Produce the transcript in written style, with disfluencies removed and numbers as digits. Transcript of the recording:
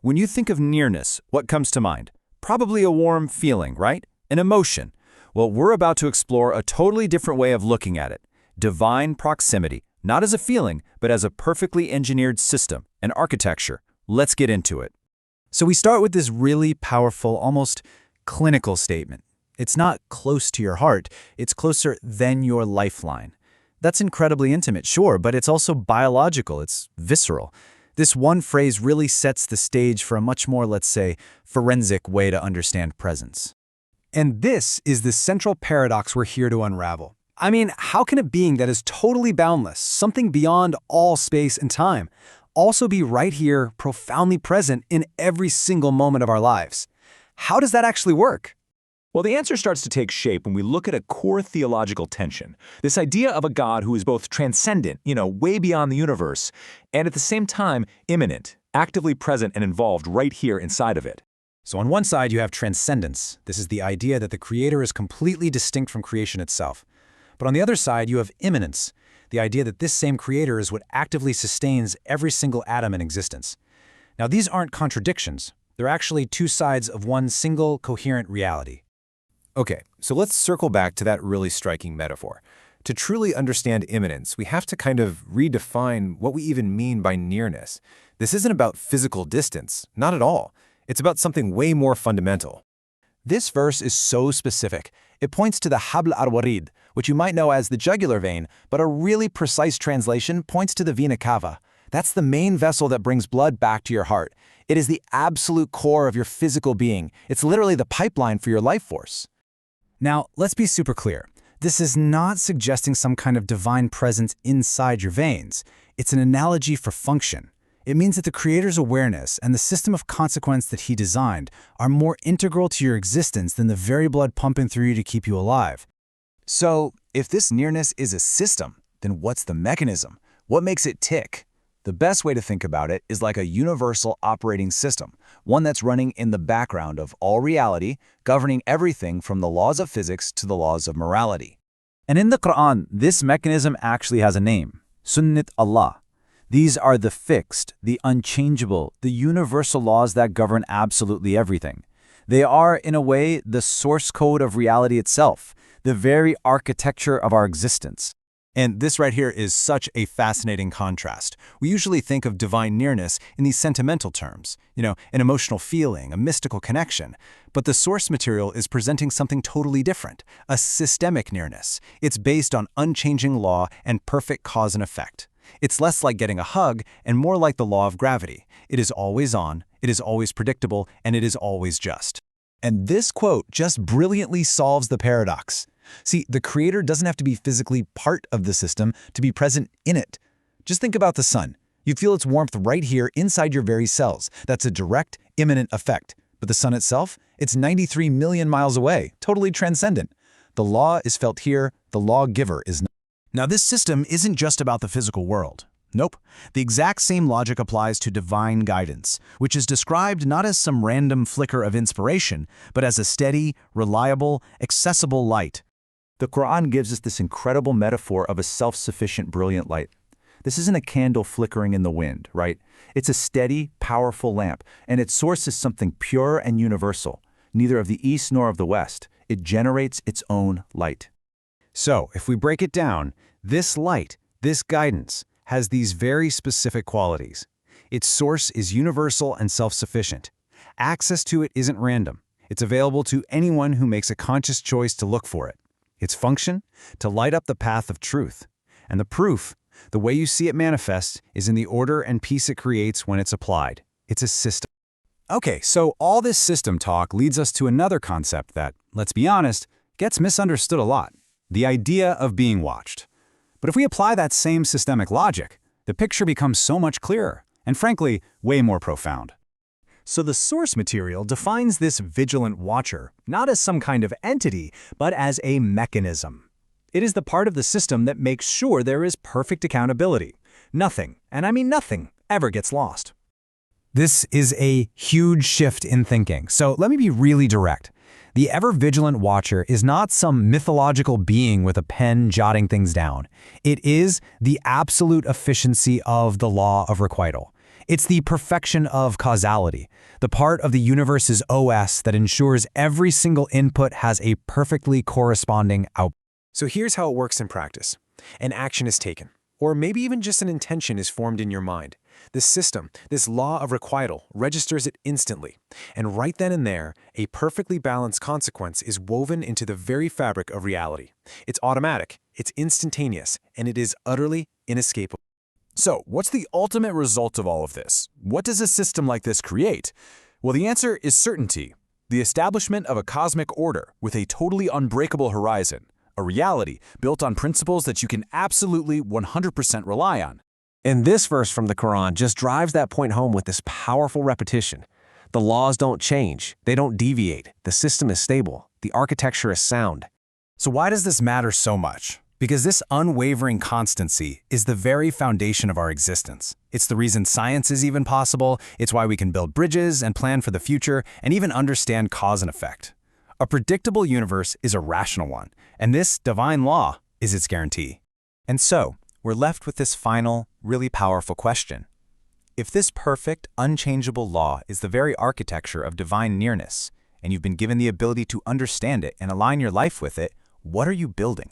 When you think of nearness, what comes to mind? Probably a warm feeling, right? An emotion. Well, we're about to explore a totally different way of looking at it. Divine proximity, not as a feeling, but as a perfectly engineered system, an architecture. Let's get into it. So we start with this really powerful, almost clinical statement. It's not close to your heart, it's closer than your lifeline. That's incredibly intimate, sure, but it's also biological, it's visceral. This one phrase really sets the stage for a much more, let's say, forensic way to understand presence. And this is the central paradox we're here to unravel. I mean, how can a being that is totally boundless, something beyond all space and time, also be right here, profoundly present in every single moment of our lives? How does that actually work? Well, the answer starts to take shape when we look at a core theological tension. This idea of a God who is both transcendent, way beyond the universe, and at the same time immanent, actively present and involved right here inside of it. So on one side, you have transcendence. This is the idea that the Creator is completely distinct from creation itself. But on the other side, you have immanence, the idea that this same Creator is what actively sustains every single atom in existence. Now, these aren't contradictions. They're actually two sides of one single, coherent reality. Okay, so let's circle back to that really striking metaphor. To truly understand immanence, we have to kind of redefine what we even mean by nearness. This isn't about physical distance, not at all. It's about something way more fundamental. This verse is so specific. It points to the Habl al-Warid, which you might know as the jugular vein, but a really precise translation points to the Vena Cava. That's the main vessel that brings blood back to your heart. It is the absolute core of your physical being. It's literally the pipeline for your life force. Now, let's be super clear. This is not suggesting some kind of divine presence inside your veins. It's an analogy for function. It means that the Creator's awareness and the system of consequence that He designed are more integral to your existence than the very blood pumping through you to keep you alive. So, if this nearness is a system, then what's the mechanism? What makes it tick? The best way to think about it is like a universal operating system, one that's running in the background of all reality, governing everything from the laws of physics to the laws of morality. And in the Quran, this mechanism actually has a name, Sunnat Allah. These are the fixed, the unchangeable, the universal laws that govern absolutely everything. They are, in a way, the source code of reality itself, the very architecture of our existence. And this right here is such a fascinating contrast. We usually think of divine nearness in these sentimental terms, an emotional feeling, a mystical connection. But the source material is presenting something totally different, a systemic nearness. It's based on unchanging law and perfect cause and effect. It's less like getting a hug and more like the law of gravity. It is always on, it is always predictable, and it is always just. And this quote just brilliantly solves the paradox. See, the Creator doesn't have to be physically part of the system to be present in it. Just think about the sun. You feel its warmth right here inside your very cells. That's a direct, immanent effect. But the sun itself? It's 93 million miles away, totally transcendent. The law is felt here, the lawgiver is not. Now, this system isn't just about the physical world. Nope. The exact same logic applies to divine guidance, which is described not as some random flicker of inspiration, but as a steady, reliable, accessible light. The Quran gives us this incredible metaphor of a self-sufficient, brilliant light. This isn't a candle flickering in the wind, right? It's a steady, powerful lamp, and its source is something pure and universal, neither of the east nor of the west. It generates its own light. So, if we break it down, this light, this guidance, has these very specific qualities. Its source is universal and self-sufficient. Access to it isn't random. It's available to anyone who makes a conscious choice to look for it. Its function? To light up the path of truth. And the proof, the way you see it manifest, is in the order and peace it creates when it's applied. It's a system. Okay, so all this system talk leads us to another concept that, let's be honest, gets misunderstood a lot. The idea of being watched. But if we apply that same systemic logic, the picture becomes so much clearer, and frankly, way more profound. So the source material defines this vigilant watcher, not as some kind of entity, but as a mechanism. It is the part of the system that makes sure there is perfect accountability. Nothing, and I mean nothing, ever gets lost. This is a huge shift in thinking, so let me be really direct. The ever-vigilant watcher is not some mythological being with a pen jotting things down. It is the absolute efficiency of the Law of Requital. It's the perfection of causality, the part of the universe's OS that ensures every single input has a perfectly corresponding output. So here's how it works in practice. An action is taken, or maybe even just an intention is formed in your mind. This system, this law of requital, registers it instantly. And right then and there, a perfectly balanced consequence is woven into the very fabric of reality. It's automatic, it's instantaneous, and it is utterly inescapable. So, what's the ultimate result of all of this? What does a system like this create? Well, the answer is certainty, the establishment of a cosmic order with a totally unbreakable horizon, a reality built on principles that you can absolutely 100% rely on. And this verse from the Quran just drives that point home with this powerful repetition. The laws don't change, they don't deviate, the system is stable, the architecture is sound. So why does this matter so much? Because this unwavering constancy is the very foundation of our existence. It's the reason science is even possible, it's why we can build bridges and plan for the future, and even understand cause and effect. A predictable universe is a rational one, and this divine law is its guarantee. And so, we're left with this final, really powerful question. If this perfect, unchangeable law is the very architecture of divine nearness, and you've been given the ability to understand it and align your life with it, what are you building?